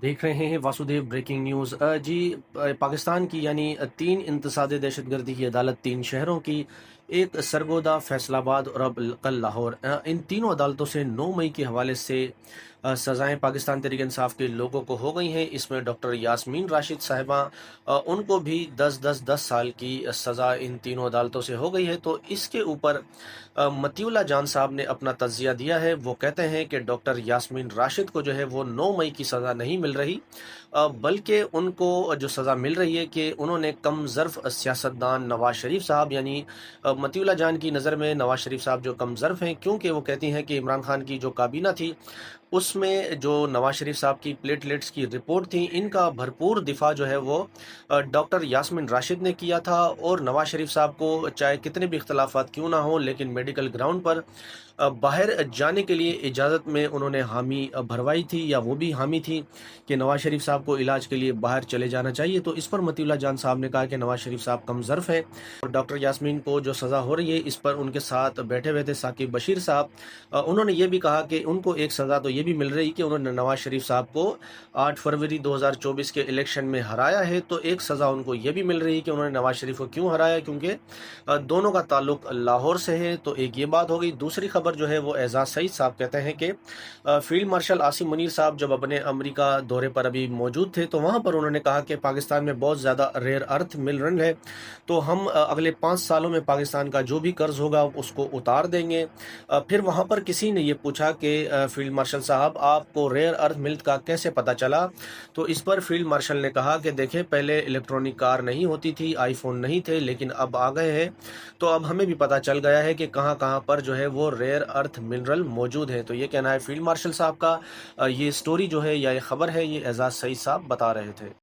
देख रहे हैं वासुदेव ब्रेकिंग न्यूज़। पाकिस्तान की यानी तीन इंतसादे दहशतगर्दी की अदालत, तीन शहरों की, एक सरगोदा, फैसलाबाद और अब कल लाहौर, इन तीनों अदालतों से 9 मई के हवाले से सज़ाएँ पाकिस्तान तहरीक इंसाफ के लोगों को हो गई हैं। इसमें डॉक्टर यास्मीन राशिद साहिबा, उनको भी 10 साल की सज़ा इन तीनों अदालतों से हो गई है। तो इसके ऊपर मतीउल्लाह जान साहब ने अपना तज़िया दिया है। वो कहते हैं कि डॉक्टर यास्मीन राशिद को जो है वो 9 मई की सज़ा नहीं मिल रही, बल्कि उनको जो सज़ा मिल रही है कि उन्होंने कम ज़र्फ़ सियासतदान नवाज़ शरीफ साहब, यानी मतीउल्लाह जान की नज़र में नवाज़ शरीफ साहब जो कम ज़र्फ़ हैं, क्योंकि वो कहती हैं कि इमरान खान की जो काबीना थी उसमें जो नवाज़ शरीफ साहब की प्लेटलेट्स की रिपोर्ट थी, इनका भरपूर दिफा जो है वो डॉक्टर यास्मीन राशिद ने किया था। और नवाज़ शरीफ साहब को चाहे कितने भी इख्तलाफात क्यों ना हो, लेकिन मेडिकल ग्राउंड पर बाहर जाने के लिए इजाज़त में उन्होंने हामी भरवाई थी, या वो भी हामी थी कि नवाज़ शरीफ साहब को इलाज के लिए बाहर चले जाना चाहिए। तो इस पर मतीउल्लाह जान साहब ने कहा कि नवाज़ शरीफ साहब कम ज़र्फ़ हैं और डॉक्टर यास्मीन को जो सज़ा हो रही है, इस पर उनके साथ बैठे हुए थे साकिब बशीर साहब। उन्होंने ये भी कहा कि उनको एक सज़ा तो ये भी मिल रही कि उन्होंने नवाज़ शरीफ साहब को 8 फरवरी 2024 के इलेक्शन में हराया है। तो एक सज़ा उनको ये भी मिल रही कि उन्होंने नवाज़ शरीफ को क्यों हराया, क्योंकि दोनों का ताल्लुक लाहौर से है। तो एक ये बात हो गई। दूसरी खबर जो है वो एजाज सईद साहब कहते हैं कि फील्ड मार्शल आसिम मुनीर साहब जब अपने अमेरिका दौरे पर अभी मौजूद थे, तो वहाँ पर उन्होंने कहा कि पाकिस्तान में बहुत ज़्यादा रेयर अर्थ मिल रही है, तो हम अगले 5 सालों में पाकिस्तान का जो भी कर्ज होगा उसको उतार देंगे। फिर वहाँ पर किसी ने ये पूछा कि फील्ड मार्शल साहब, आपको रेयर अर्थ मिल्क का कैसे पता चला? तो इस पर फील्ड मार्शल ने कहा कि देखिए, पहले इलेक्ट्रॉनिक कार नहीं होती थी, आईफोन नहीं थे, लेकिन अब आ गए हैं। तो अब हमें भी पता चल गया है कि कहाँ कहाँ पर जो है वो रेयर अर्थ मिनरल मौजूद है। तो ये कहना है फील्ड मार्शल साहब का। ये स्टोरी जो है या ये खबर है, ये एजाज सईद साहब बता रहे थे।